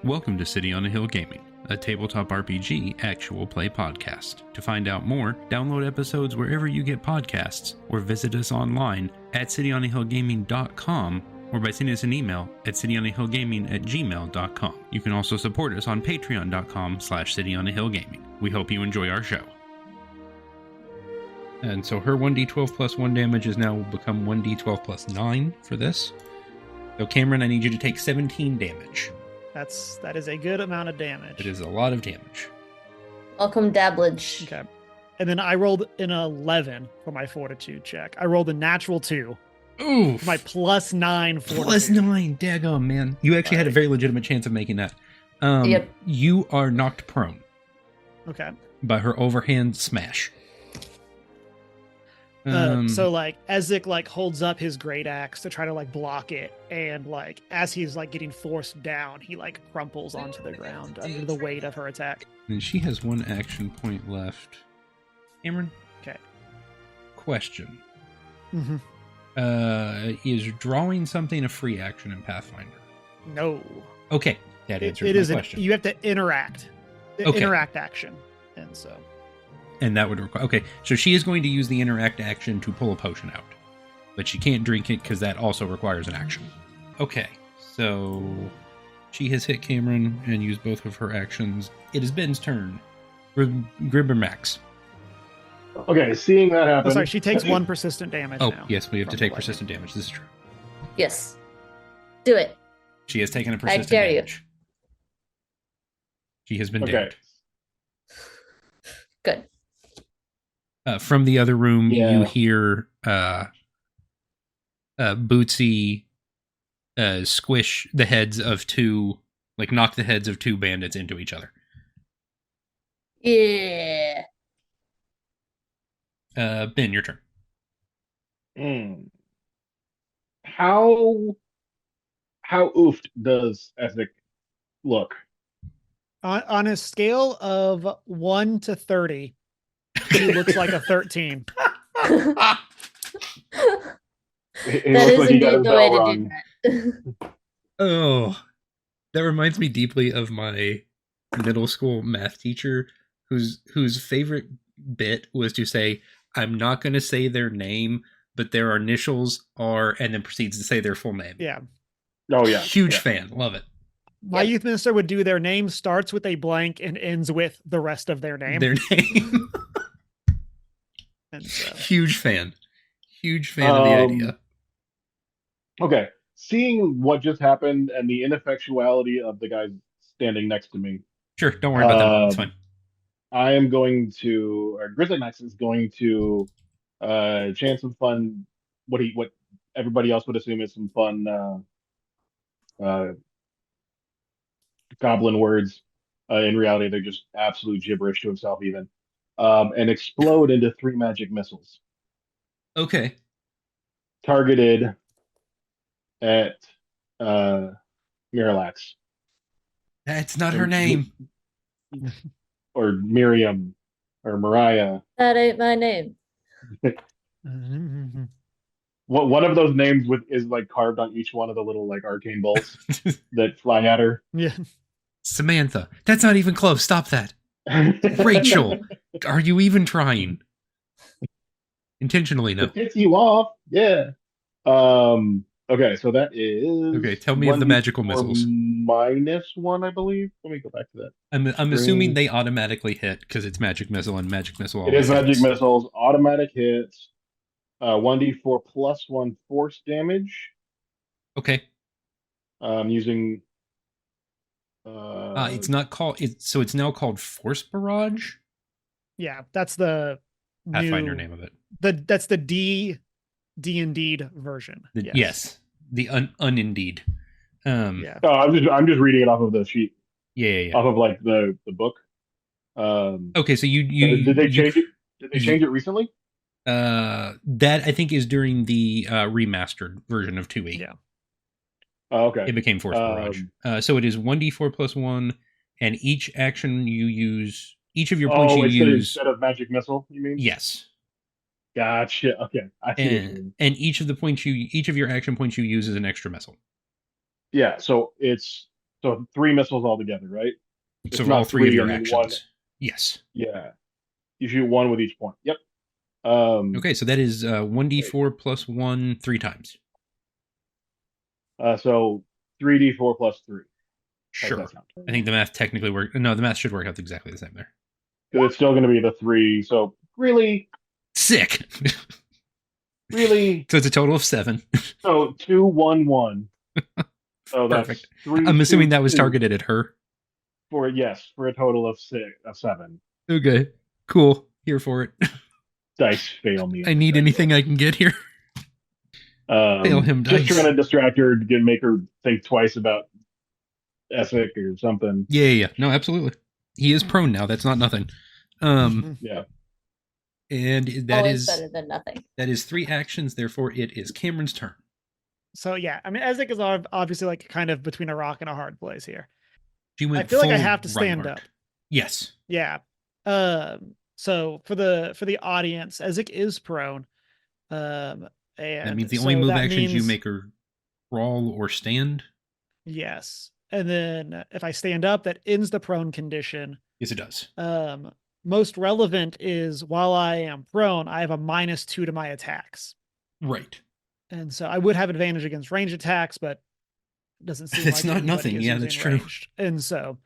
Welcome to City on a Hill Gaming, a tabletop RPG actual play podcast. To find out more, download episodes wherever you get podcasts, or visit us online at cityonahillgaming.com, or by sending us an email at cityonahillgaming@gmail.com. You can also support us on patreon.com/cityonahillgaming. We hope you enjoy our show. And so her 1d12 plus 1 damage has now become 1d12 plus 9 for this. So Cameron, I need you to take 17 damage. That is a good amount of damage. It is a lot of damage. Welcome, Dabblage. Okay. And then I rolled an 11 for my fortitude check. I rolled a natural 2. Ooh. My plus 9 fortitude. Plus 9. Daggone, man. You actually had a very legitimate chance of making that. Yep. You are knocked prone Okay. by her overhand smash. So Ezek holds up his great axe to try to block it, and as he's getting forced down, he crumples onto the ground under the weight of her attack. And she has one action point left. Cameron? Okay. Question. Mm-hmm. Is drawing something a free action in Pathfinder? No. Okay. That answers my question. You have to interact. Interact action. And so... And that would require... Okay, so she is going to use the interact action to pull a potion out. But she can't drink it because that also requires an action. Okay, so... She has hit Cameron and used both of her actions. It is Ben's turn. Gribber Max. Okay, seeing that happen... Oh, sorry, she takes 1 persistent damage now. Oh, yes, we have to take persistent damage. This is true. Yes. Do it. She has taken a persistent dare damage. She has been damned. Good. From the other room, you hear Bootsy squish the heads of two, knock the heads of 2 bandits into each other. Yeah. Ben, your turn. How oofed does Ezek look? On a scale of 1 to 30, he looks like a 13. That looks is like he got indeed his the way bell to do that. Oh, that reminds me deeply of my middle school math teacher whose favorite bit was to say, I'm not going to say their name, but their initials are, and then proceeds to say their full name. Yeah. Oh, yeah. Huge fan. Love it. My youth minister would do their name starts with a blank and ends with the rest of their name. Their name. And so... Huge fan of the idea. Okay. Seeing what just happened and the ineffectuality of the guy standing next to me. Sure, don't worry about that. It's fine. I am going to, or Grizzly Max is going to chant some fun, what everybody else would assume is some fun goblin words. In reality, they're just absolute gibberish to himself even. And explode into 3 magic missiles. Okay. Targeted at Miralax. That's not her name. Or Miriam. Or Mariah. That ain't my name. One of those names is carved on each one of the little arcane bolts that fly at her. Yeah. Samantha. That's not even close. Stop that. Rachel. Are you even trying? Intentionally, no. To piss you off. Yeah. Okay, so that is... Okay, tell me of the magical missiles. -1, I believe. Let me go back to that. I'm assuming they automatically hit because it's magic missile and magic missile. It is magic missiles, automatic hits, 1d4 plus 1 force damage. Okay. Using. It's not called. It's now called Force Barrage. Yeah, that's the Pathfinder name of it. That's the D&D version. Yes, the unindeed. Yeah. Oh, I'm just reading it off of the sheet. Yeah. Off of the book. Okay, so you did they change it? Did they change it recently? That I think is during the remastered version of 2E. Yeah. Oh, okay. It became Force Barrage. So it is 1d4 plus 1, and each action you use, each of your points you use instead of magic missile, you mean? Yes. Gotcha. Okay. I see what you mean. And each of your action points you use is an extra missile. Yeah, so it's So 3 missiles altogether, right? So It's all not 3 of 3, your only actions. 1. Yes. Yeah. You shoot 1 with each point. Yep. Okay, so that is 1d4 plus 1 3 times. So 3d4 plus 3. How does Sure. that sound? I think the math technically work. No, the math should work out exactly the same there. Because it's still going to be the 3. So really, Sick. really. So it's a total of 7. So 2, 1, 1. So that's Perfect. 3, I'm 2, assuming that was 2 targeted at her. for a total of 7. Okay. Cool. Here for it. Dice fail me. I need anything I can get here. Fail him Just dice. trying to distract her to make her think twice about Essex or something. Yeah. No, absolutely. He is prone now. That's not nothing. Yeah. And that Always is better than nothing. that is 3 actions. Therefore, it is Cameron's turn. So yeah, I mean, Ezek is obviously like kind of between a rock and a hard place here. She went I feel like I full have to stand Reinhardt. up. Yes. Yeah. So for the audience, Ezek is prone. And That means the so only move that actions you means- make are crawl or stand. Yes. And then if I stand up, that ends the prone condition. Yes, it does. Most relevant is while I am prone, I have a -2 to my attacks. Right. And so I would have advantage against range attacks, but it doesn't seem It's like not anybody nothing. is Yeah, using that's true. ranged. And so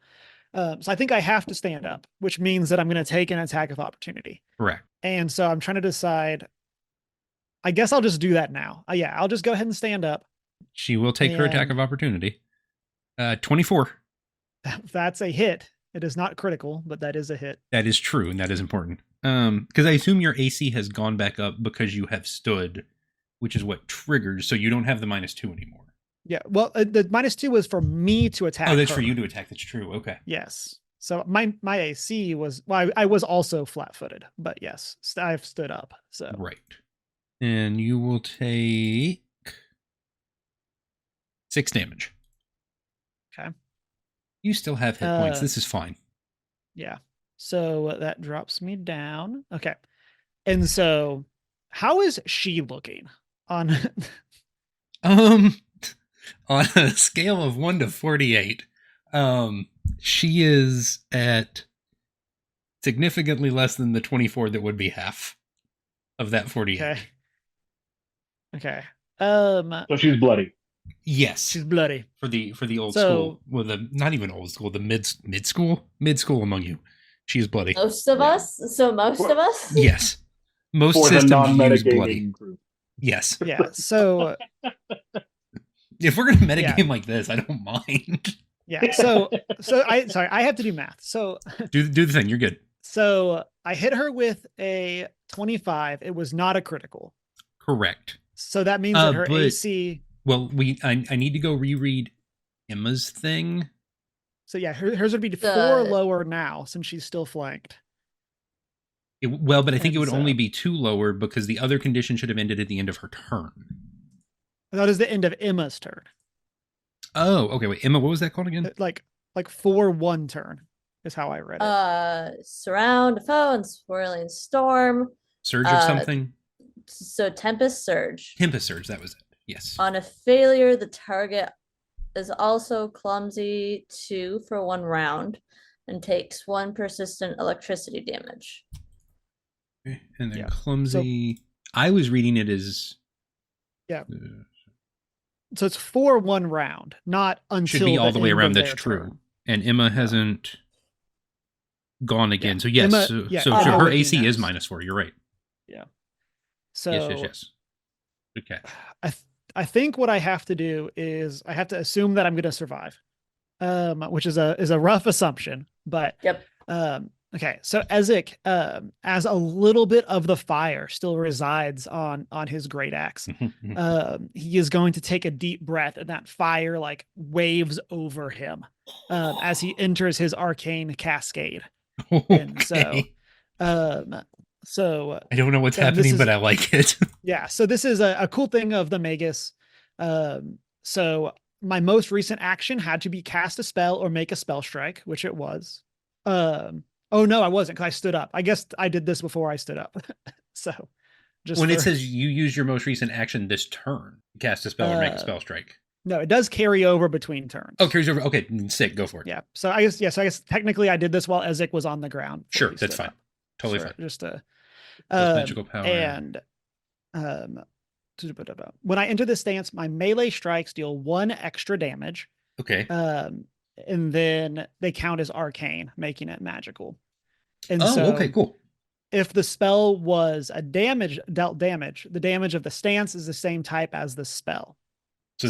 I think I have to stand up, which means that I'm going to take an attack of opportunity. Correct. And so I'm trying to decide. I guess I'll just do that now. Yeah, I'll just go ahead and stand up. She will take her attack And- of opportunity. 24. That's a hit. It is not critical, but that is a hit. That is true, and that is important. Because I assume your AC has gone back up because you have stood, which is what triggers, so you don't have the -2 anymore. Yeah. Well, the -2 was for me to attack. Oh, that's her. for you to attack. That's true. Okay. Yes. So my AC was, well, I was also flat-footed, but yes, I've stood up. So Right. And you will take 6 damage. Okay. You still have hit points. Uh, This is fine. yeah. So that drops me down. Okay. And so how is she looking on On a scale of 1 to 48, she is at significantly less than the 24 that would be half of that 48. Okay. Okay. So she's bloody. Yes. She's bloody. For the old So- school. Well, the not even old school, the mid school among you. She is bloody. Most of Yeah. us? So most of us? Yes. Most For the systems use non-metagaming bloody. group. Yes. Yeah. So If we're gonna metagame Yeah. like this, I don't mind. yeah. So I have to do math. So Do the thing. You're good. so I hit her with a 25. It was not a critical. Correct. So that means that her but- AC. Well, I need to go reread Emma's thing. So yeah, hers would be The- 4 lower now since she's still flanked. But I think it And would only so- be 2 lower because the other condition should have ended at the end of her turn. That is the end of Emma's turn. Oh, okay. Wait, Emma, what was that called again? Like 4-1 turn is how I read it. Surround a foe and swirling storm. Surge of uh, something? So Tempest Surge. Tempest Surge, that was it. Yes. On a failure, the target is also clumsy 2 for 1 round and takes 1 persistent electricity damage. Okay, and then yeah. clumsy. I was reading it as. Yeah. So it's 4-1 round, not until Should be all the way end around. of That's their true. turn. And Emma hasn't gone again. Yeah. So yes. Emma- so yeah, so Emma her would be AC is next. -4. You're right. So Yes. Good catch. I think what I have to do is I have to assume that I'm going to survive, which is a rough assumption. But Yep. okay, so Ezek, as a little bit of the fire still resides on his great axe, he is going to take a deep breath, and that fire like waves over him as he enters his arcane cascade. And so I don't know what's and this happening, is- but I like it. yeah, so this is a cool thing of the Magus. So my most recent action had to be cast a spell or make a spell strike, which it was. Oh no, I wasn't because I stood up. I guess I did this before I stood up. So just When it for- says you use your most recent action this turn, cast a spell or make a spell strike. No, it does carry over between turns. Oh, carries over. Okay, sick. Go for it. Yeah. So I guess technically I did this while Ezek was on the ground. before Sure, he that's stood fine. up. Totally Sure, fine. Just to Plus magical power. and when I enter this stance, my melee strikes deal 1 extra damage. Okay. And then they count as arcane, making it magical. And okay, cool. if the spell was dealt damage, the damage of the stance is the same type as the spell. So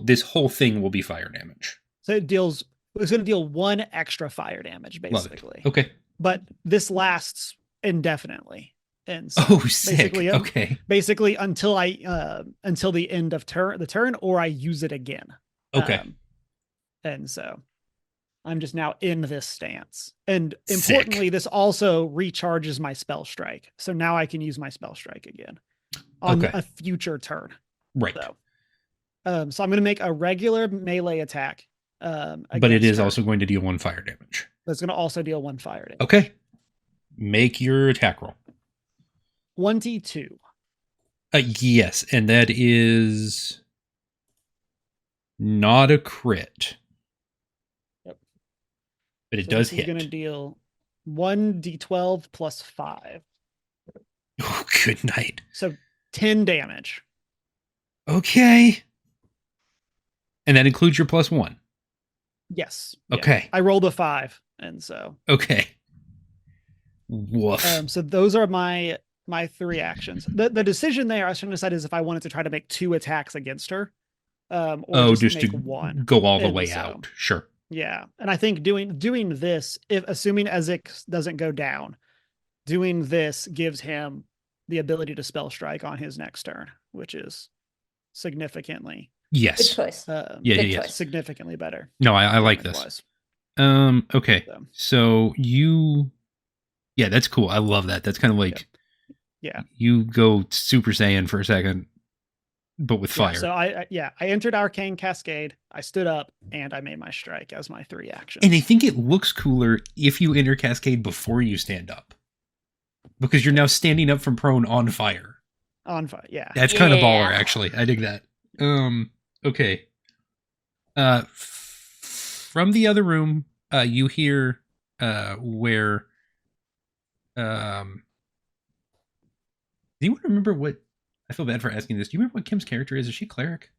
this whole thing will be fire damage. So it's going to deal 1 extra fire damage, basically. Okay. But this lasts indefinitely. And so sick. Basically until the end of the turn, or I use it again. Okay. And so I'm just now in this stance. And importantly, this also recharges my spell strike. So now I can use my spell strike again on a future turn. Right. So I'm going to make a regular melee attack. But it is also going to deal 1 fire damage. It's going to also deal 1 fire damage. Okay. Make your attack roll. 22. Yes, and that is not a crit. Yep. But it does hit. It's going to deal 1d12 plus 5. Oh, good night. So 10 damage. Okay. And that includes your +1. Yes. Okay. Yeah. I rolled a 5, and so. Okay. Woof. So those are my 3 actions. The decision there I was trying to decide is if I wanted to try to make 2 attacks against her, or just make to 1. Go all the way out. Sure. Yeah, and I think doing this, if assuming Ezek doesn't go down, doing this gives him the ability to spell strike on his next turn, which is significantly. Good Yes. choice. Good choice. Significantly better. No, I like this. Okay. So you, yeah, that's cool. I love that. That's kind of like, you go Super Saiyan for a second, but with fire. So I entered Arcane Cascade. I stood up and I made my strike as my 3 actions. And I think it looks cooler if you enter Cascade before you stand up, because you're now standing up from prone on fire. On fire, yeah. That's kind of baller, actually. I dig that. Okay. From the other room, you hear where do you remember what? I feel bad for asking this. Do you remember what Kim's character is? Is she cleric?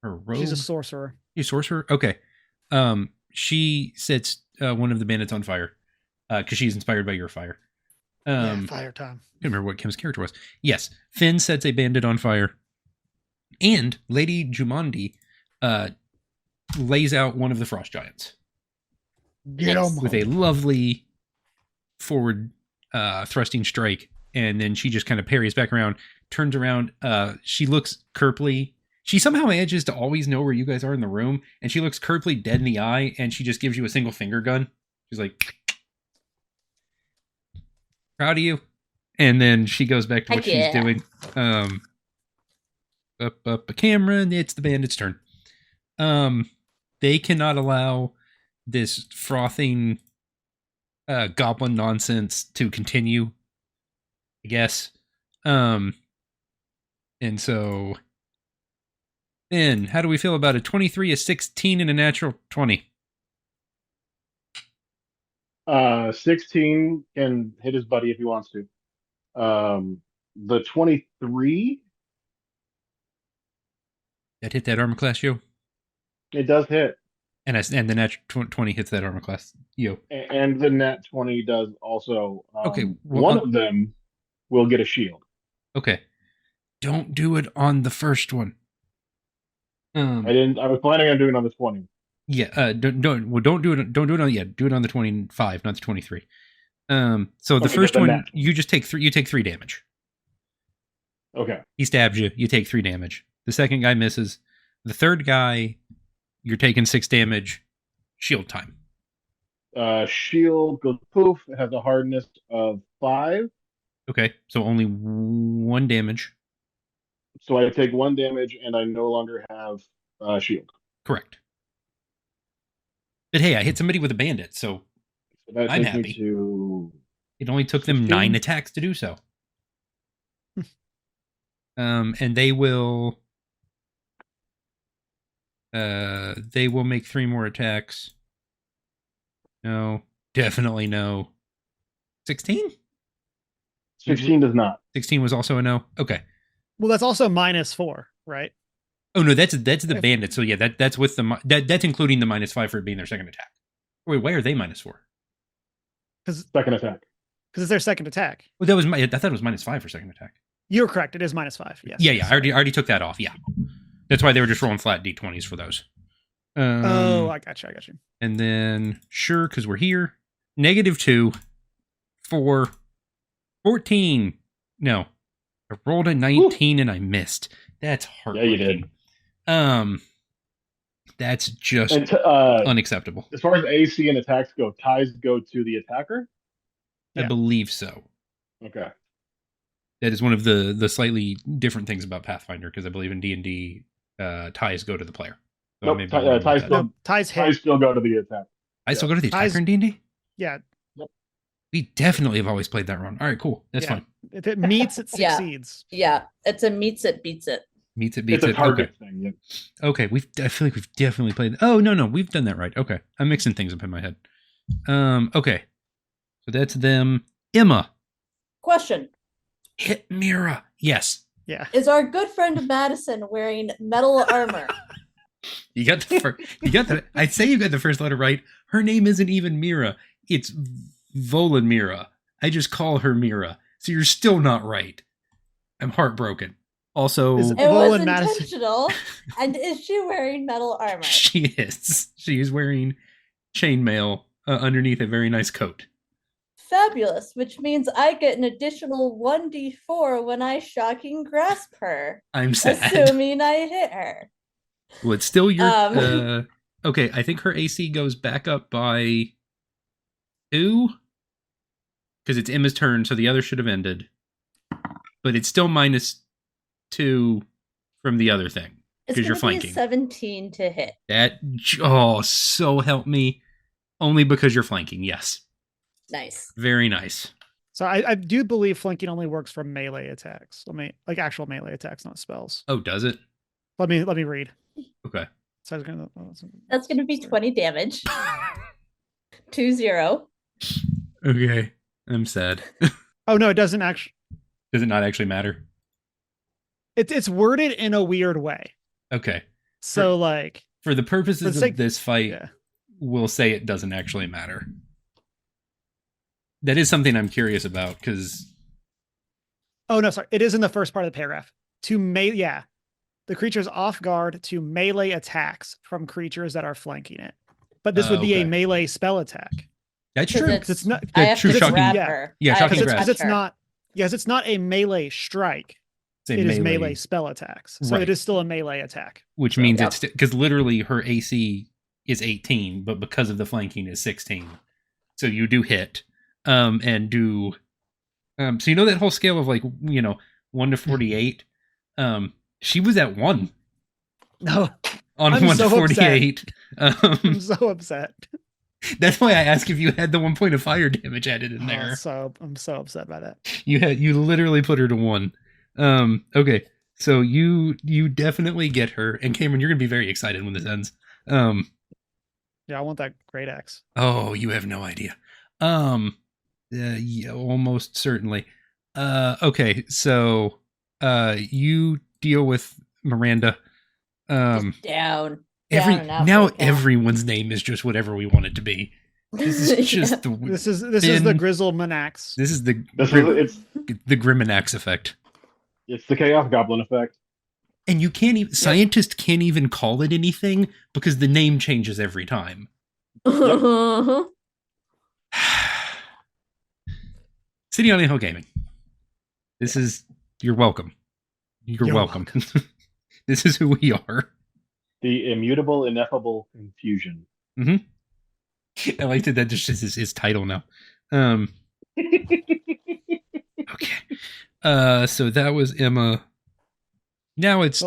Or rogue? She's a sorcerer. She's a sorcerer? Okay. She sets one of the bandits on fire because she's inspired by your fire. Fire time. I don't remember what Kim's character was. Yes. Finn sets a bandit on fire. And Lady Jumanji lays out one of the frost giants. Get him. With a lovely forward thrusting strike. And then she just kind of parries back around, turns around. She looks Kerpley. She somehow manages to always know where you guys are in the room. And she looks Kerpley dead in the eye. And she just gives you a single finger gun. She's like, proud of you. And then she goes back to what she's doing. Up a camera, and it's the bandit's turn. They cannot allow this frothing goblin nonsense to continue, I guess. And so then how do we feel about a 23, a 16, and a natural 20? 16 can hit his buddy if he wants to. The 23, that hit that armor class, yo. It does hit. And the natural 20 hits that armor class, yo. And the nat 20 does also. Okay. One of them will get a shield. Okay. Don't do it on the first one. I was planning on doing it on the 20. Yeah. Don't do it. Don't do it on. Yeah. Do it on the 25, not the 23. So the first one, you just take 3. You take 3 damage. Okay. He stabs you. You take 3 damage. The second guy misses. The third guy, you're taking 6 damage. Shield time. Shield goes poof. It has a hardness of 5. Okay, so only 1 damage. So I take 1 damage, and I no longer have shield. Correct. But hey, I hit somebody with a bandit, so that I'm takes happy. Me to it only took 16? Them 9 attacks to do so. And they will. They will make 3 more attacks. No, definitely no. 16? 16 does not. 16 was also a no. Okay. Well, that's also -4, right? Oh no, that's the bandit. So yeah, that's with that's including the -5 for it being their second attack. Wait, why are they -4? Because Second attack. it's their second attack. Well, that was I thought it was -5 for second attack. You're correct. It is -5. Yes. Yeah. I already took that off. Yeah, that's why they were just rolling flat d20s for those. I got you. And then sure, because we're here. -2 for 14. No, I rolled a 19 and I missed. That's heartbreaking. Yeah, you did. That's just unacceptable. As far as AC and attacks go, ties go to the attacker? I believe so. Okay. That is one of the slightly different things about Pathfinder, because I believe in D&D, ties go to the player. So Nope, ties still go to the attack. I still go to the attacker in D&D? Yeah. We definitely have always played that wrong. All right, cool. That's fine. If it meets, it succeeds. Yeah, it's a meets it, beats it. Meets it, beats it's it. A target thing. Yeah. Okay, I feel like we've definitely played. Oh no, we've done that right. Okay, I'm mixing things up in my head. Okay, so that's them. Emma. Question. Hit Mira. Yes. Yeah. Is our good friend Madison wearing metal armor? You got the. I'd say you got the first letter right. Her name isn't even Mira. It's Volan Mira. I just call her Mira. So you're still not right. I'm heartbroken. Also, it was intentional. And is she wearing metal armor? She is. She is wearing chainmail underneath a very nice coat. Fabulous, which means I get an additional 1d4 when I shocking grasp her. I'm sad. Assuming I hit her. Well, it's still your... okay, I think her AC goes back up by 2. Because it's Emma's turn, so the other should have ended. But it's still -2 from the other thing. Because you're flanking. 17 to hit. So help me. Only because you're flanking, yes. Nice. Very nice. So I do believe flanking only works for melee attacks. Like actual melee attacks, not spells. Oh, does it? Let me read. Okay. So that's gonna be 20 damage. 2-0. Okay. I'm sad. Oh no, it doesn't actually. Does it not actually matter? It's worded in a weird way. Okay. So for the purposes of this fight, we'll say it doesn't actually matter. That is something I'm curious about because. Oh no, sorry. It is in the first part of the paragraph. The creature's off guard to melee attacks from creatures that are flanking it. But this would be a melee spell attack. That's true. It's not. I have to grab yeah. her. Yeah, shocking grab. Because it's not. Yes, it's not a melee strike. It is melee spell attacks. So it is still a melee attack. Which means it's because literally her AC is 18, but because of the flanking is 16. So you do hit. And do so you know that whole scale of 1 to 48. She was at 1. No. On I'm 1 to 48. I'm so upset. That's why I asked if you had the 1 point of fire damage added in there. So I'm so upset by that. You literally put her to 1. Okay. So you definitely get her, and Cameron, you're gonna be very excited when this ends. Yeah, I want that great axe. Oh, you have no idea. Yeah, almost certainly. Okay, so you deal with Miranda. Just down. Everyone's name is just whatever we want it to be. This is just this is the Grizzle Manax. This is the Grimmanax effect. It's the Chaos Goblin effect. And you can't even scientists can't even call it anything because the name changes every time. Yep. City on a Hill Gaming. You're welcome. You're welcome. This is who we are. The immutable, ineffable confusion. Mm-hmm. I liked it. That just is his title now. Okay. So that was Emma. Now it's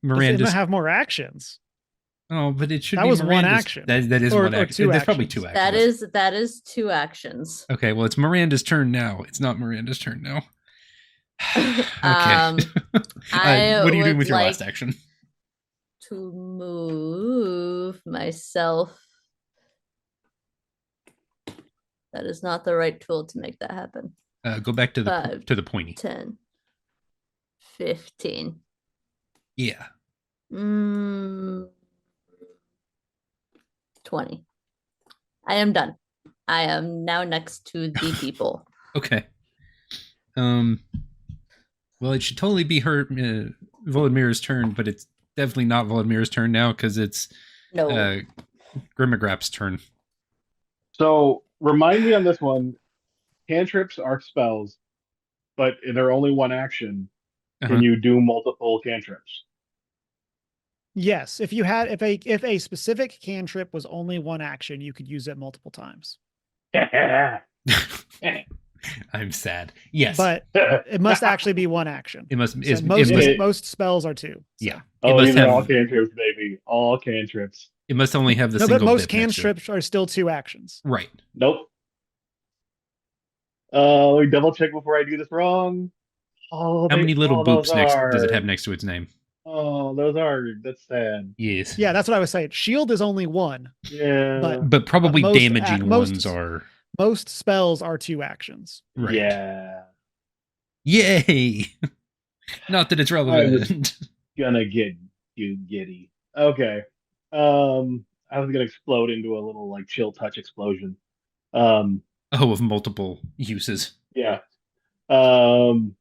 Miranda. Does Emma have more actions? Oh, but it should that be was Miranda's. One action. That is one action. That's probably 2 actions. That is 2 actions. Okay, well, it's Miranda's turn now. It's not Miranda's turn now. Okay. What are you doing with your last action? to move myself. That is not the right tool to make that happen. Go back to the 5, to the pointy. 10, 15. Yeah. 20. I am done. I am now next to the people. Okay. Well, it should totally be her Volodmir's turn, but it's definitely not Volodmir's turn now because it's No. Grimagrap's turn. So remind me on this one. Cantrips are spells, but they're only one action. Can you do multiple cantrips? Yes, if a specific cantrip was only one action, you could use it multiple times. I'm sad. Yes, but it must actually be one action. It must. So most spells are 2. So. Yeah. Oh, these are all cantrips, baby. All cantrips. It must only have the no, single. But most cantrips are still 2 actions. Right. Nope. Let me double check before I do this wrong. How many little boops does it have next to its name? Oh, that's sad. Yes. Yeah, that's what I was saying. Shield is only 1. Yeah. But probably damaging ones are. Most spells are 2 actions. Right. Yeah. Yay! Not that it's relevant. Gonna get you giddy. Okay. I was gonna explode into a little like chill touch explosion. Of multiple uses. Yeah. Nope.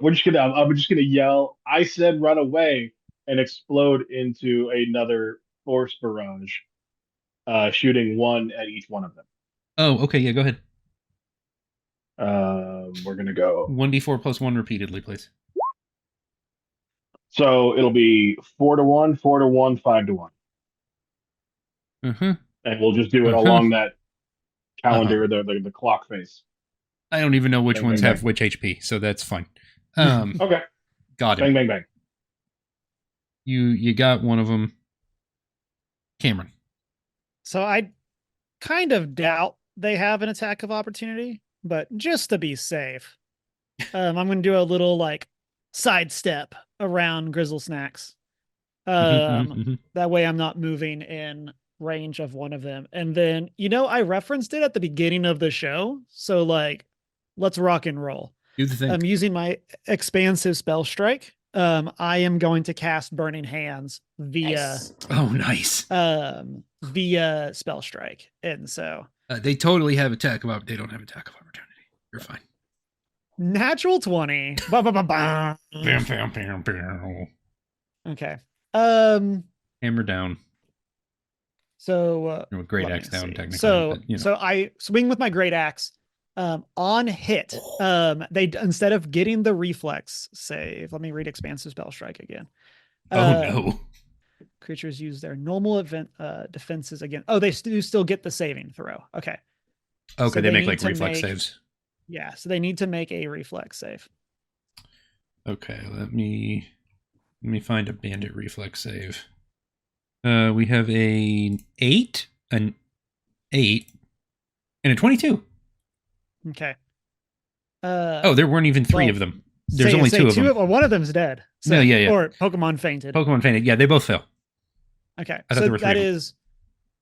I'm just gonna yell. I said run away and explode into another force barrage, shooting 1 at each one of them. Oh, okay. Yeah, go ahead. We're gonna go 1d4 plus 1 repeatedly, please. So it'll be 4 to 1, 4 to 1, 5 to 1. Mm-hmm. And we'll just do it along that calendar, the clock face. I don't even know which ones have which HP, so that's fine. Okay. Got it. Bang, bang, bang. You got one of them. Cameron. So I kind of doubt they have an attack of opportunity, but just to be safe, I'm going to do a little like sidestep around Grizzle Snacks. That way I'm not moving in range of one of them. And then, I referenced it at the beginning of the show. So like, let's rock and roll. Do the thing. I'm using my expansive spell strike. I am going to cast Burning Hands via nice. Via spell strike. And so they totally have attack of they don't have attack of opportunity. You're fine. Natural 20. Bam, bam, bam. Okay. Hammer down. So great axe down technically. So I swing with my great axe. On hit, they instead of getting the reflex save, let me read expansive spell strike again. No. Creatures use their normal event defenses again. Oh, they do still get the saving throw. Okay. Okay, so they make like reflex saves. Yeah, so they need to make a reflex save. Okay, let me find a bandit reflex save. We have an 8, and a 22. Okay. There weren't even 3 of them. There's only 2 of them. Well, one of them's dead. So, no, yeah. Or Pokemon fainted. Yeah, they both fail. Okay, so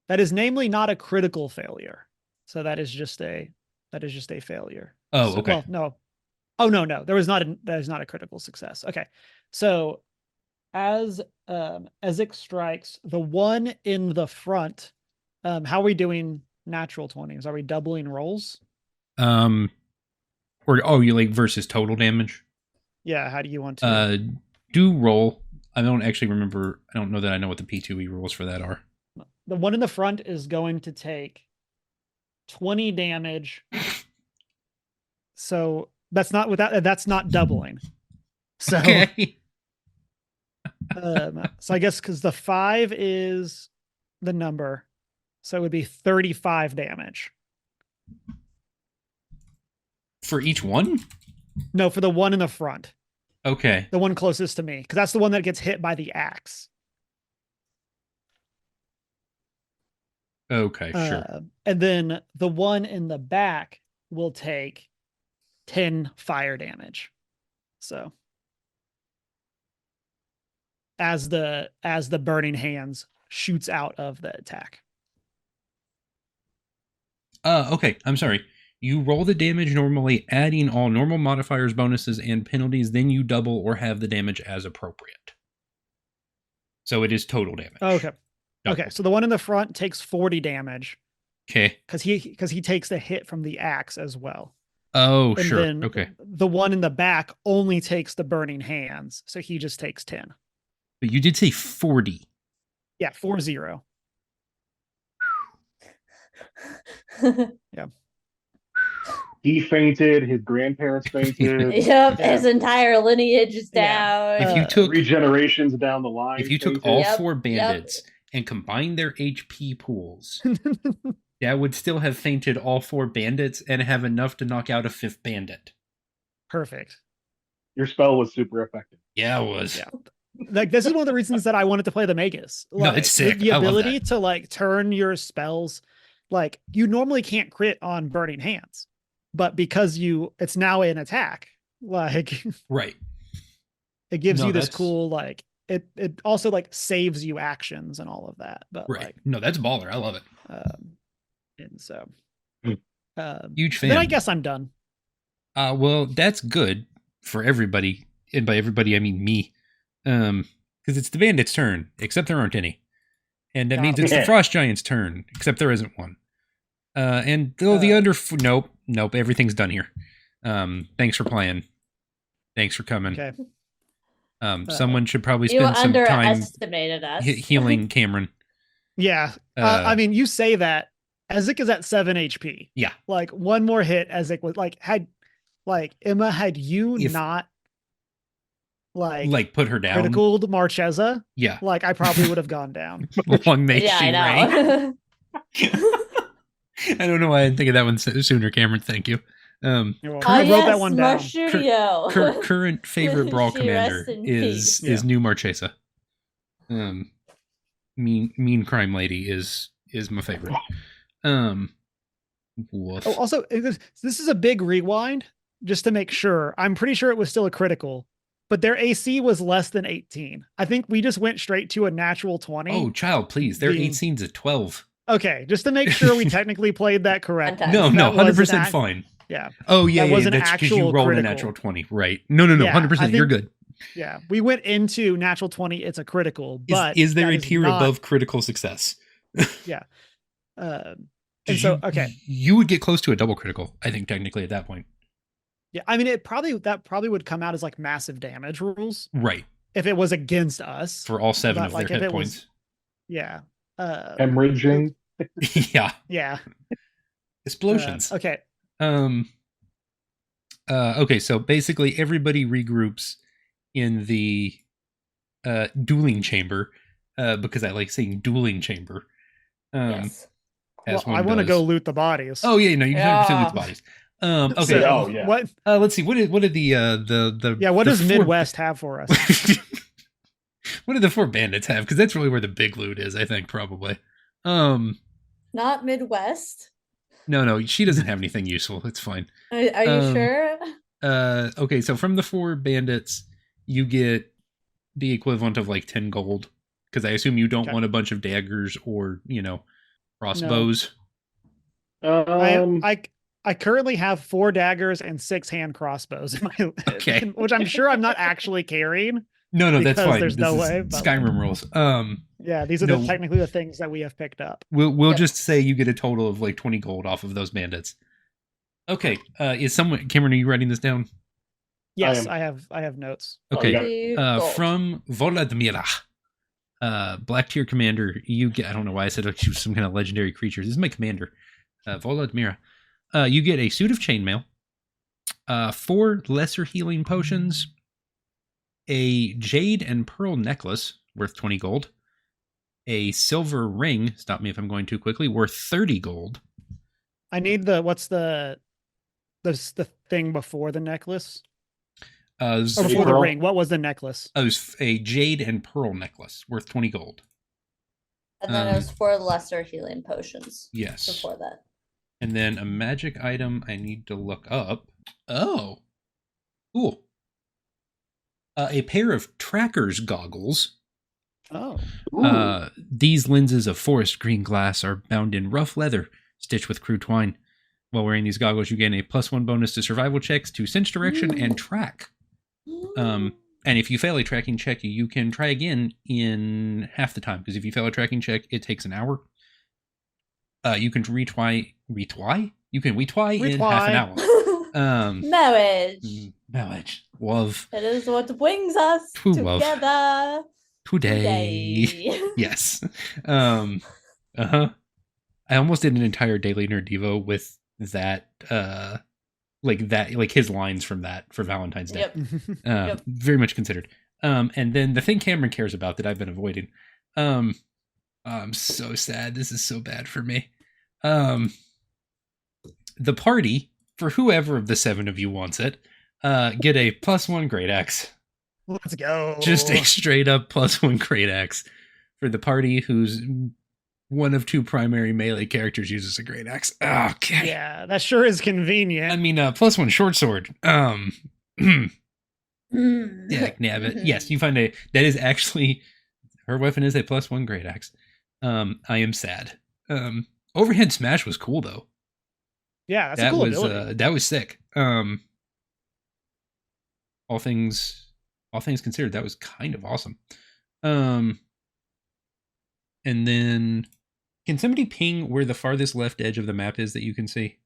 that is namely not a critical failure. So that is just a failure. Oh, okay. Well, no. Oh no. That is not a critical success. Okay. So as it strikes the one in the front, how are we doing natural 20s? Are we doubling rolls? Or you like versus total damage? Yeah, how do you want to do roll? I don't actually remember. I don't know that I know what the P2E rules for that are. The one in the front is going to take 20 damage. So that's not doubling. So okay. So I guess because the 5 is the number, so it would be 35 damage. For each one? No, for the one in the front. Okay. The one closest to me, because that's the one that gets hit by the axe. Okay, sure. And then the one in the back will take 10 fire damage. So. as the burning hands shoots out of the attack. Okay, I'm sorry. You roll the damage normally, adding all normal modifiers, bonuses, and penalties, then you double or have the damage as appropriate. So it is total damage. Okay. Double. Okay, so the one in the front takes 40 damage Okay. because he takes the hit from the axe as well. Oh, And sure. then Okay. the one in the back only takes the burning hands, so he just takes 10. But you did say 40. Yeah, 40. Yeah. He fainted. His grandparents fainted. Yep, his entire lineage is Yeah. down. If you took 3 generations down the line. if you took fainted. all Yep, 4 yep. bandits and combined their HP pools, that would still have fainted all 4 bandits and have enough to knock out a 5th bandit. Perfect. Your spell was super effective. Yeah, it was. Yeah. Like this is one of the reasons that I wanted to play the Magus. No, Like, it's sick. The I love ability that. to like turn your spells, like you normally can't crit on burning hands, but because it's now an attack, like Right. it gives No, you this that's- cool like it also like saves you actions and all of that. But Right. like No, that's baller. I love it. and so Hmm. Huge fan. then I guess I'm done. Well, that's good for everybody. And by everybody, I mean me. Because it's the bandit's turn, except there aren't any. And that means it's the Yeah. frost giant's turn, except there isn't one. And though nope, everything's done here. Thanks for playing. Thanks for coming. Okay. Someone should probably You spend some time underestimated us. healing Cameron. Yeah. I mean, you say that Ezek is at 7 HP. Yeah. Like one more hit, Ezek was like Emma, had you If- not Like put her down. criticaled Marchesa, Yeah. like I probably would have gone down. Long may Yeah, she I reign. know. I don't know why I didn't think of that one sooner, Cameron. Thank you. You're welcome. Current- I wrote that one down. Marshutio. Current favorite brawl She commander rests in is peace. new Marchesa. Mean crime lady is my favorite. Woof. Oh, also, this is a big rewind just to make sure. I'm pretty sure it was still a critical, but their AC was less than 18. I think we just went straight to a natural 20. Oh, child, please. Their Being- 18's a 12. Okay, just to make sure we technically played that correct. Fantastic. No, That was 100% an fine. Yeah, Oh, yeah, that yeah, was an that's because you actual rolled critical. a natural 20. Right. No, Yeah, 100%. I You're think- good. yeah. We went into natural 20. It's a critical, but Is there that a tier not- above critical success? And 'Cause so, you- okay. You would get close to a double critical, I think, technically, at that point. Yeah, I mean, that probably would come out as like massive damage rules Right. if it was against us. For all 7 But, of like, their if hit it was- points. Yeah. Hemorrhaging. Yeah. Yeah. Explosions. Okay. Okay, so basically everybody regroups in the dueling chamber, because I like saying dueling chamber. Yes. As Well, one I want to does. go loot the bodies. Oh yeah, no, you have to Yeah. loot the bodies. Okay. So, Oh, yeah. What? Let's see. What did the Yeah. What the does 4 Midwest have for us? what did the 4 bandits have? Because that's really where the big loot is, I think, probably. Not Midwest. No, she doesn't have anything useful. It's fine. Are you sure? Okay, so from the 4 bandits, you get the equivalent of like 10 gold. Because I assume you don't Okay. want a bunch of daggers or, crossbows. I currently have 4 daggers and 6 hand crossbows in my Okay. which I'm sure I'm not actually carrying. No, that's because fine. there's This no is way, but, Skyrim rules. Yeah, these are No. technically the things that we have picked up. We'll Yep. just say you get a total of like 20 gold off of those bandits. Okay. Is someone Cameron, are you writing this down? Yes, am. I have notes. Okay. Gold. From Volodmyra, Black Tier Commander, you get, I don't know why I said like she was some kind of legendary creature. This is my commander, Volodmyra. You get a suit of chainmail, 4 lesser healing potions, a jade and pearl necklace worth 20 gold, a silver ring, stop me if I'm going too quickly, worth 30 gold. I need what's the thing before the necklace? It was, Or before the Pearl? ring. What was the necklace? it was a jade and pearl necklace worth 20 gold. And then it was 4 lesser healing potions Yes. before that. And then a magic item I need to look up. Oh, cool. A pair of tracker's goggles Oh. These lenses of forest green glass are bound in rough leather, stitched with crude twine. While wearing these goggles, you gain a +1 bonus to survival checks, to sense direction, and track. And if you fail a tracking check, you can try again in half the time. Because if you fail a tracking check, it takes an hour. You can retry. You can retry in half an hour. Marriage. Love. It is what brings us True together. Love. Today. Yes. I almost did an entire Daily Nerd Devo with that. Like his lines from that for Valentine's Day. Yep. Very much considered. And then the thing Cameron cares about that I've been avoiding. I'm so sad. This is so bad for me. The party, for whoever of the 7 of you wants it, get a +1 great axe. Let's go. Just a straight up +1 great axe for the party whose one of 2 primary melee characters uses a great axe. Okay. Yeah, that sure is convenient. I mean, +1 short sword. Yeah, nabbit. Yes, you find that is actually her weapon is a +1 great axe. I am sad. Overhead smash was cool though. Yeah, that's a cool ability. That was sick. All things considered, that was kind of awesome. And then can somebody ping where the farthest left edge of the map is that you can see?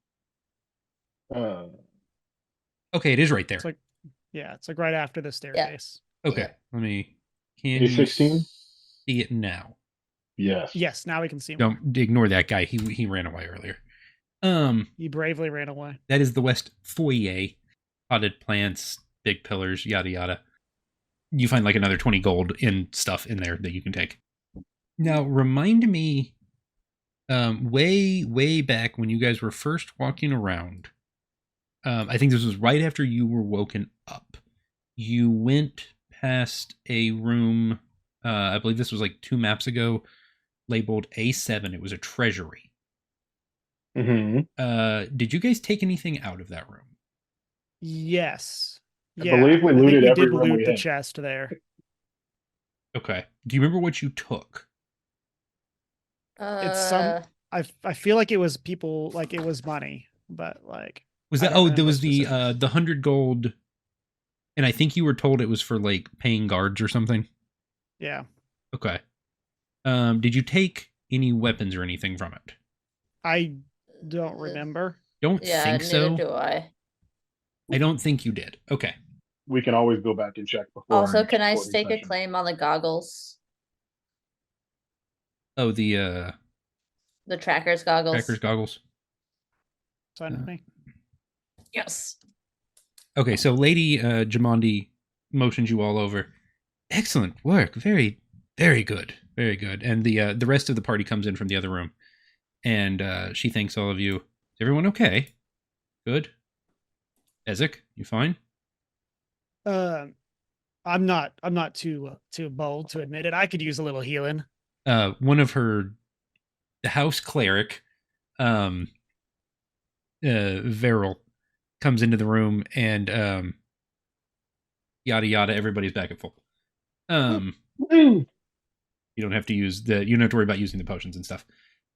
Okay, it is right there. It's like, it's like right after the staircase. Yeah. Okay, let me. Can A16? you see it now? Yes. Yes, now we can see him. Don't ignore that guy. He ran away earlier. He bravely ran away. That is the west foyer. Potted plants, big pillars, yada yada. You find like another 20 gold in stuff in there that you can take. Now, remind me, way back when you guys were first walking around, I think this was right after you were woken up. You went past a room, I believe this was like 2 maps ago, labeled A7. It was a treasury. Mm-hmm. Did you guys take anything out of that room? Yes. I believe we looted every room we loot the had. chest there. Okay. Do you remember what you took? It's some. I feel like it was people, like it was money, but like was that? Oh, there was the 100 gold, and I think you were told it was for like paying guards or something. Yeah. Okay. Did you take any weapons or anything from it? I don't remember. Don't think so. Neither do I. I don't think you did. Okay. We can always go back and check before. Also, can I stake a claim on the goggles? Oh, the tracker's goggles. Tracker's goggles. Sign with me. Yes. Okay, so Lady Jamandi motions you all over. Excellent work. Very, very good. Very good. And the rest of the party comes in from the other room. And she thanks all of you. Is everyone okay? Good. Ezek, you fine? I'm not too bold to admit it. I could use a little healing. One of her house cleric, Veril, comes into the room and yada yada. Everybody's back at full. You don't have to worry about using the potions and stuff.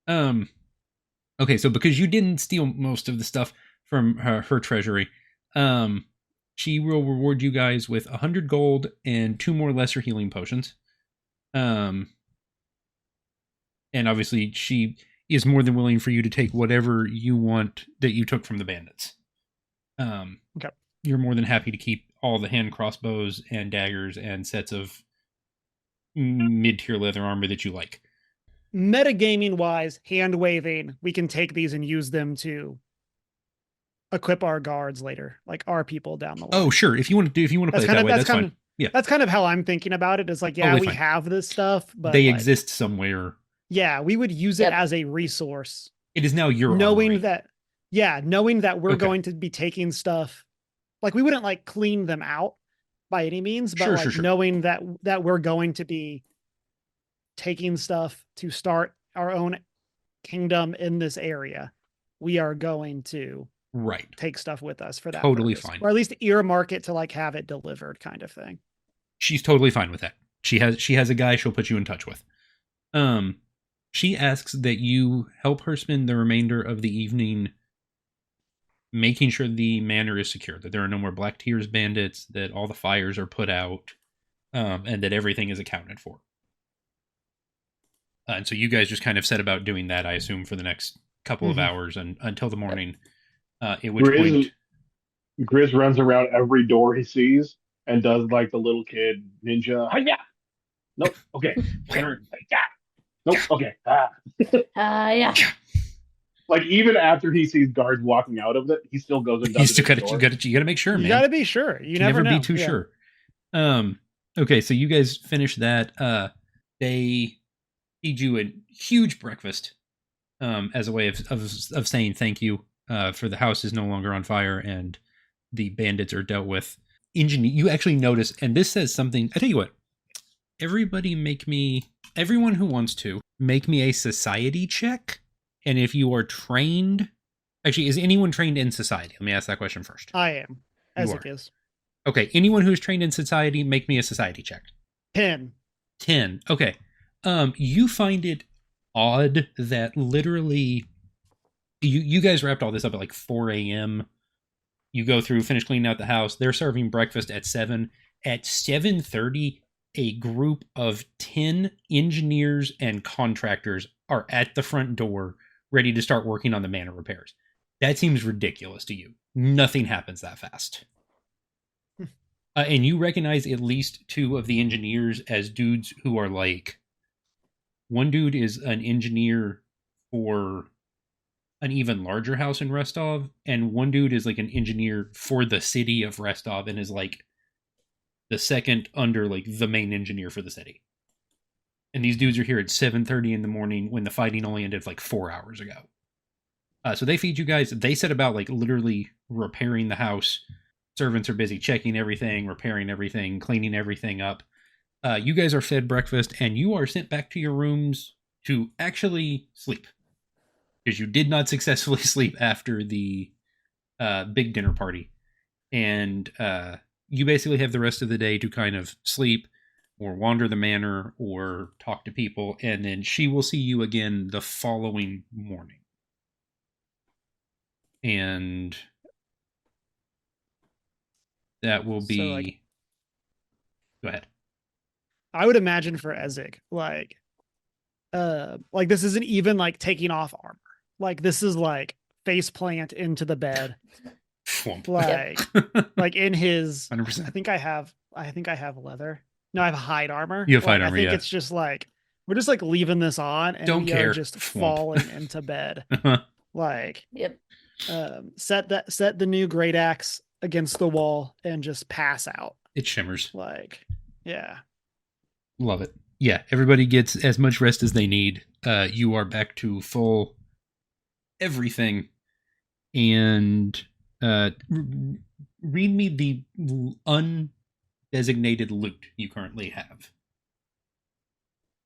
Okay, so because you didn't steal most of the stuff from her treasury, she will reward you guys with 100 gold and 2 more lesser healing potions. And obviously she is more than willing for you to take whatever you want that you took from the bandits. Okay. You're more than happy to keep all the hand crossbows and daggers and sets of mid-tier leather armor that you like. Metagaming wise, hand waving, we can take these and use them to equip our guards later, like our people down the line. Oh, sure. If you want to play it that way, that's fine. Yeah, that's kind of how I'm thinking about it. Is like, yeah, totally we have this stuff, but they exist somewhere. Yeah, we would use it as a resource. It is now your knowing armory. knowing that we're going to be taking stuff. Like we wouldn't like clean them out by any means, but knowing that we're going to be taking stuff to start our own kingdom in this area, we are going to take stuff with us for that. Totally purpose. fine. Or at least earmark it to like have it delivered kind of thing. She's totally fine with that. She has a guy she'll put you in touch with. She asks that you help her spend the remainder of the evening making sure the manor is secure, that there are no more Black Tears bandits, that all the fires are put out, and that everything is accounted for. And so you guys just kind of set about doing that, I assume, for the next couple of hours and until the morning. At which point, Grizz runs around every door he sees and does like the little kid ninja. Hi-ya! Nope. Okay. Turn. Yeah. Nope. Okay. Yeah. Like even after he sees guards walking out of it, he still goes and does it. You got to make sure, man. You got to be sure. You never know. Be too sure. Okay, so you guys finish that. They feed you a huge breakfast, as a way of saying thank you. For the house is no longer on fire and the bandits are dealt with. You actually notice, and this says something. I tell you what. Everyone who wants to, make me a society check. And if you are trained, actually, is anyone trained in society? Let me ask that question first. I am, as it is. Okay, anyone who's trained in society, make me a society check. 10. Okay. You find it odd that literally, you guys wrapped all this up at like 4 a.m. You go through, finish cleaning out the house. They're serving breakfast at 7. At 7:30, a group of 10 engineers and contractors are at the front door ready to start working on the manor repairs. That seems ridiculous to you. Nothing happens that fast. And you recognize at least 2 of the engineers as dudes who are like, one dude is an engineer for an even larger house in Rostov, and one dude is like an engineer for the city of Rostov and is like the second under like the main engineer for the city. And these dudes are here at 7:30 in the morning when the fighting only ended like 4 hours ago. So they feed you guys. They set about like literally repairing the house. Servants are busy checking everything, repairing everything, cleaning everything up. You guys are fed breakfast and you are sent back to your rooms to actually sleep. Because you did not successfully sleep after the big dinner party. And you basically have the rest of the day to kind of sleep or wander the manor or talk to people. And then she will see you again the following morning. And that will be... Go ahead. I would imagine for Ezek, like this isn't even like taking off armor. Like this is like face plant into the bed. like in his 100%. I think I have leather. No, I have hide armor. You have hide armor. I think it's just like we're just like leaving this on and don't care. Are just falling into bed. Like yep. Set the new great axe against the wall and just pass out. It shimmers. Like, yeah. Love it. Yeah, everybody gets as much rest as they need. You are back to full everything. And read me the undesignated loot you currently have.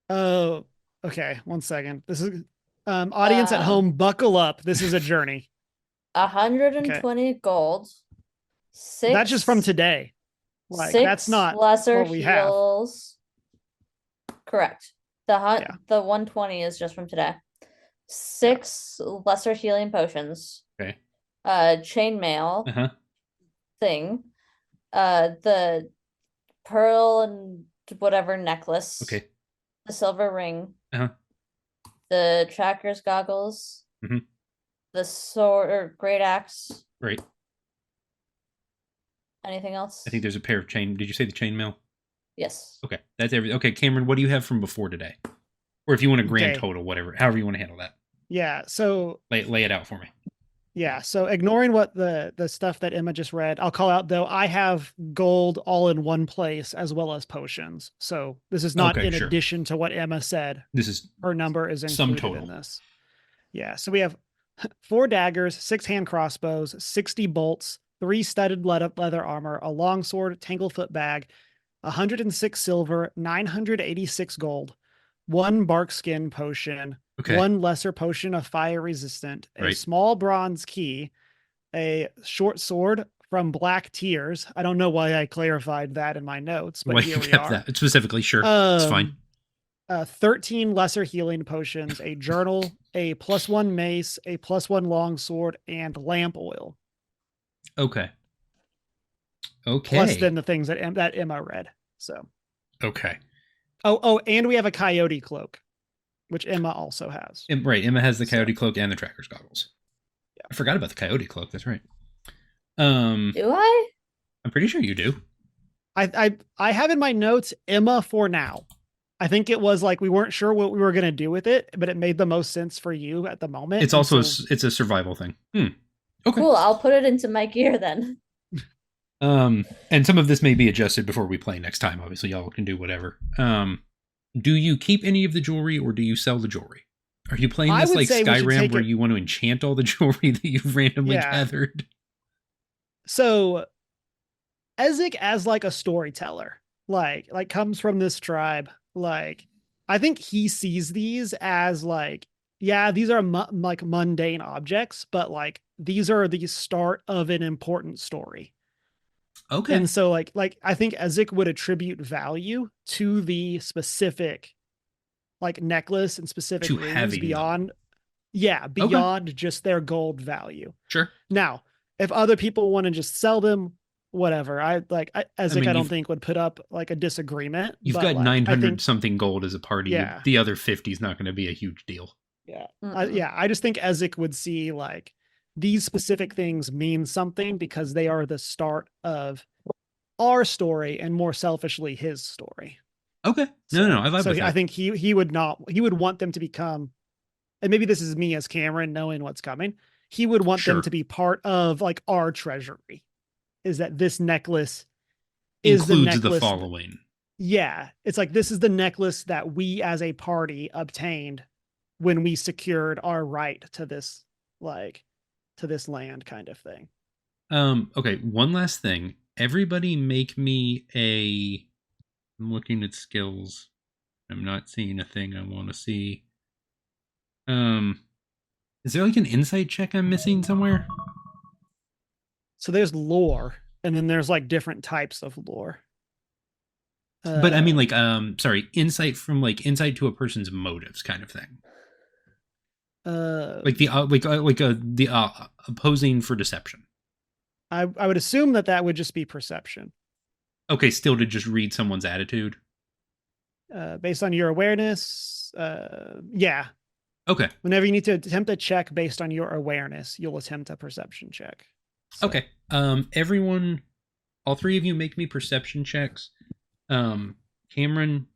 Oh, okay. 1 second. This is audience at home, buckle up. This is a journey. 120 gold. 6. That's just from today. Like that's not lesser what we heals. Correct. The 120 is just from today. 6 lesser healing potions. Okay. Chainmail thing. The pearl and whatever necklace. Okay. The silver ring. The tracker's goggles. The sword or great axe. Right. Anything else? I think there's a pair of chain. Did you say the chainmail? Yes. Okay, that's everything. Okay, Cameron, what do you have from before today? Or if you want a grand total, whatever, however you want to handle that. Yeah. So lay it out for me. Yeah. So ignoring what the stuff that Emma just read, I'll call out though, I have gold all in one place as well as potions. So this is not in addition to what Emma said. This is her number is included sum total in this. Yeah. So we have 4 daggers, 6 hand crossbows, 60 bolts, 3 studded leather armor, a longsword, tanglefoot bag, 106 silver, 986 gold, 1 bark skin potion, 1 lesser potion of fire resistant, a small bronze key, a short sword from Black Tears. I don't know why I clarified that in my notes, but Why here you we kept are. that specifically? Sure, it's fine. 13 lesser healing potions, a journal, a +1 mace, a +1 longsword, and lamp oil. Okay. Plus then the things that Emma read. So. Okay. Oh, and we have a coyote cloak, which Emma also has. Right, Emma has the coyote cloak and the tracker's goggles. Yeah. I forgot about the coyote cloak. That's right. Do I? I'm pretty sure you do. I have in my notes Emma for now. I think it was like we weren't sure what we were going to do with it, but it made the most sense for you at the moment. It's also it's a survival thing. Okay. Cool. I'll put it into my gear then. And some of this may be adjusted before we play next time. Obviously, y'all can do whatever. Do you keep any of the jewelry or do you sell the jewelry? Are you playing this like Skyrim where you want to enchant all the jewelry that you've randomly gathered? So Ezek as like a storyteller, like comes from this tribe. Like, I think he sees these as like, yeah, these are like mundane objects, but like these are the start of an important story. Okay. And so like I think Ezek would attribute value to the specific like necklace and specific rings beyond beyond just their gold value. Sure. Now, if other people want to just sell them, whatever. Ezek I don't think would put up like a disagreement. You've got 900 something gold as a party. Yeah. The other 50 is not going to be a huge deal. Yeah. I just think Ezek would see like these specific things mean something because they are the start of our story and more selfishly his story. Okay. No, I vibe with that. I think he would want them to become, and maybe this is me as Cameron knowing what's coming. He would want them to be part of like our treasury. Is that this necklace includes the following? Yeah. It's like, this is the necklace that we as a party obtained when we secured our right to this, like to this land kind of thing. Okay. One last thing. Everybody make me I'm looking at skills. I'm not seeing a thing I want to see. Is there like an insight check I'm missing somewhere? So there's lore, and then there's like different types of lore. But I mean, like, insight from like insight to a person's motives, kind of thing. Like the opposing for deception. I would assume that would just be perception. Okay, still to just read someone's attitude. Based on your awareness, yeah. Okay. Whenever you need to attempt a check based on your awareness, you'll attempt a perception check. So. Okay. Everyone, all three of you make me perception checks. Cameron,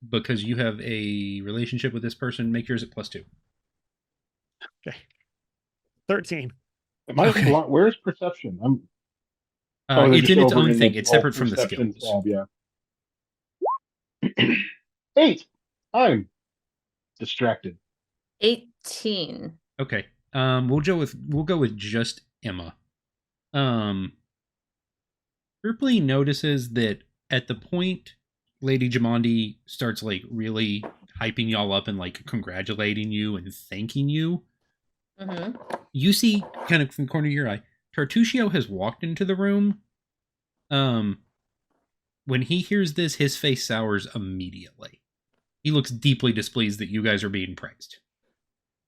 because you have a relationship with this person, make yours at +2. Okay. 13. Where's perception? It's in its own thing. It's separate from the skills. Tab, yeah. 8. I'm distracted. 18. Okay. We'll go with just Emma. Ripley notices that at the point Lady Jamandi starts like really hyping y'all up and like congratulating you and thanking you. Mm-hmm. You see, kind of from the corner of your eye, Tartuscio has walked into the room. When he hears this, his face sours immediately. He looks deeply displeased that you guys are being praised.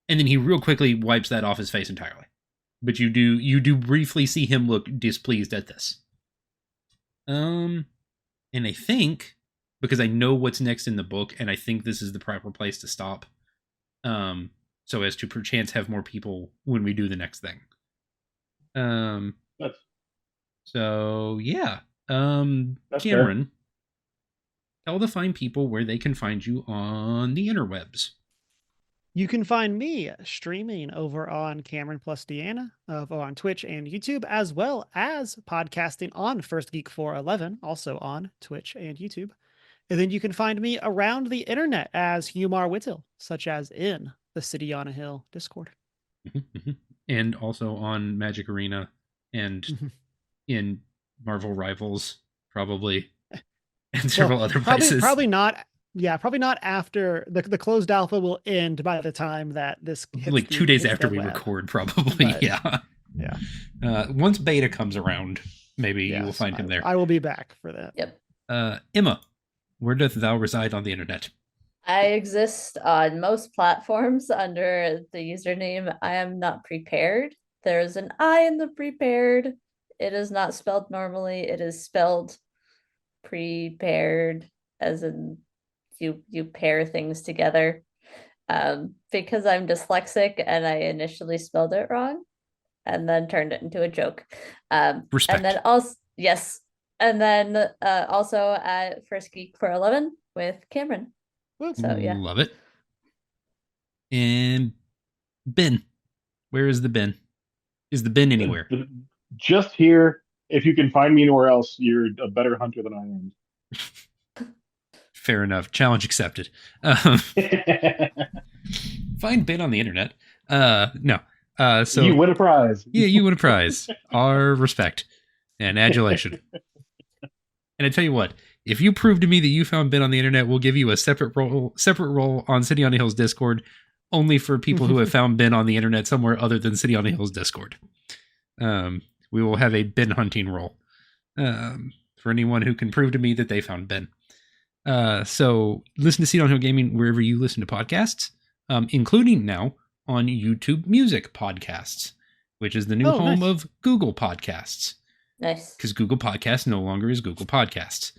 And then he real quickly wipes that off his face entirely. But you do briefly see him look displeased at this. And I think, because I know what's next in the book, and I think this is the proper place to stop, so as to perchance have more people when we do the next thing. So yeah. Cameron, tell the fine people where they can find you on the interwebs. You can find me streaming over on Cameron plus Deanna on Twitch and YouTube, as well as podcasting on First Geek 411, also on Twitch and YouTube. And then you can find me around the internet as Humar Whittle, such as in the City on a Hill Discord. And also on Magic Arena and in Marvel Rivals, probably, and several other places. Probably not. Yeah, probably not after the closed alpha will end by the time that this hits like 2 days after we record, probably. But, Yeah. Once beta comes around, maybe you will Yes, find him there. I will be back for that. Yep. Emma, where doth thou reside on the internet? I exist on most platforms under the username I am not prepared. There's an I in the prepared. It is not spelled normally. It is spelled prepared, as in you pair things together. Because I'm dyslexic and I initially spelled it wrong and then turned it into a joke. Respect. And then also, yes. And then also at First Geek for 11 with Cameron. So yeah. Love it. And Ben, where is the Ben? Is the Ben anywhere? Just here. If you can find me anywhere else, you're a better hunter than I am. Fair enough. Challenge accepted. Find Ben on the internet. No. So you win a prize. Yeah, you win a prize. Our respect and adulation. And I tell you what, if you prove to me that you found Ben on the internet, we'll give you a separate role on City on the Hill's Discord, only for people who have found Ben on the internet somewhere other than City on the Hill's Discord. We will have a Ben hunting role for anyone who can prove to me that they found Ben. So listen to City on the Hill Gaming wherever you listen to podcasts, including now on YouTube Music Podcasts, which is the new home of Google Podcasts. Nice. Because Google Podcasts no longer is Google Podcasts.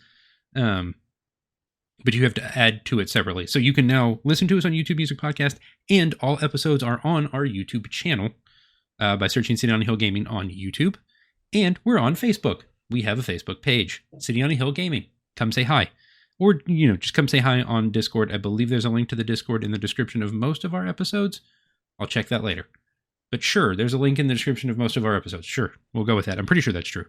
But you have to add to it separately. So you can now listen to us on YouTube Music Podcast, and all episodes are on our YouTube channel by searching City on the Hill Gaming on YouTube. And we're on Facebook. We have a Facebook page, City on the Hill Gaming. Come say hi. Or, just come say hi on Discord. I believe there's a link to the Discord in the description of most of our episodes. I'll check that later. But sure, there's a link in the description of most of our episodes. Sure, we'll go with that. I'm pretty sure that's true.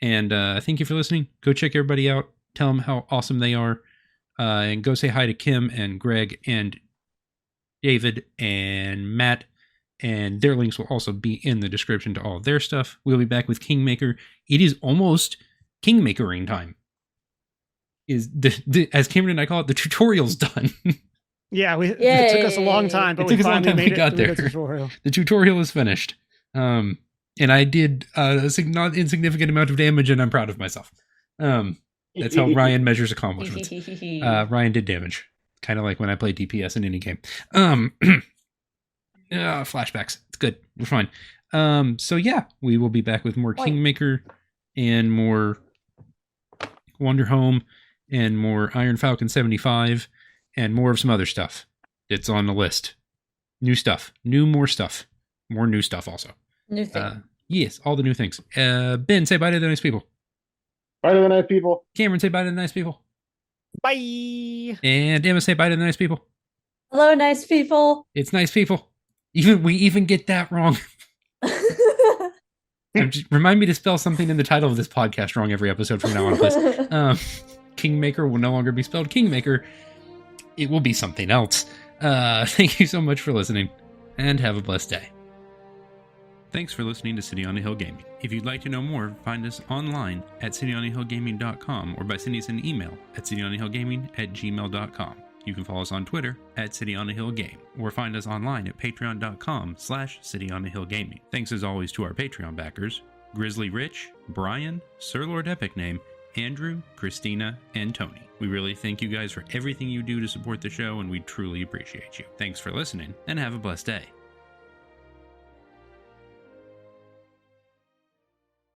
And thank you for listening. Go check everybody out. Tell them how awesome they are. And go say hi to Kim and Greg and David and Matt. And their links will also be in the description to all of their stuff. We'll be back with Kingmaker. It is almost Kingmakering time. As Cameron and I call it, the tutorial's done. Yeah, it took us a long time, but we finally made it got there. The tutorial. The tutorial is finished. And I did a not insignificant amount of damage, and I'm proud of myself. That's how Ryan measures accomplishments. Ryan did damage. Kind of like when I play DPS in any game. Flashbacks. It's good. We're fine. So yeah, we will be back with more Kingmaker and more Wander Home and more Iron Falcon 75 and more of some other stuff. It's on the list. New stuff. More stuff. More new stuff also. New thing. Yes, all the new things. Ben, say bye to the nice people. Bye to the nice people. Cameron, say bye to the nice people. Bye. And Emma, say bye to the nice people. Hello, nice people. It's nice people. We even get that wrong. Remind me to spell something in the title of this podcast wrong every episode from now on, please. Kingmaker will no longer be spelled Kingmaker. It will be something else. Thank you so much for listening, and have a blessed day. Thanks for listening to City on the Hill Gaming. If you'd like to know more, find us online at cityonthehillgaming.com or by sending us an email at cityonthehillgaming@gmail.com. You can follow us on Twitter at cityonthehillgame or find us online at patreon.com/cityonthehillgaming. Thanks as always to our Patreon backers, Grizzly Rich, Bryan, Sir Lord Epicname, Andrew, Christina, and Tony. We really thank you guys for everything you do to support the show, and we truly appreciate you. Thanks for listening, and have a blessed day.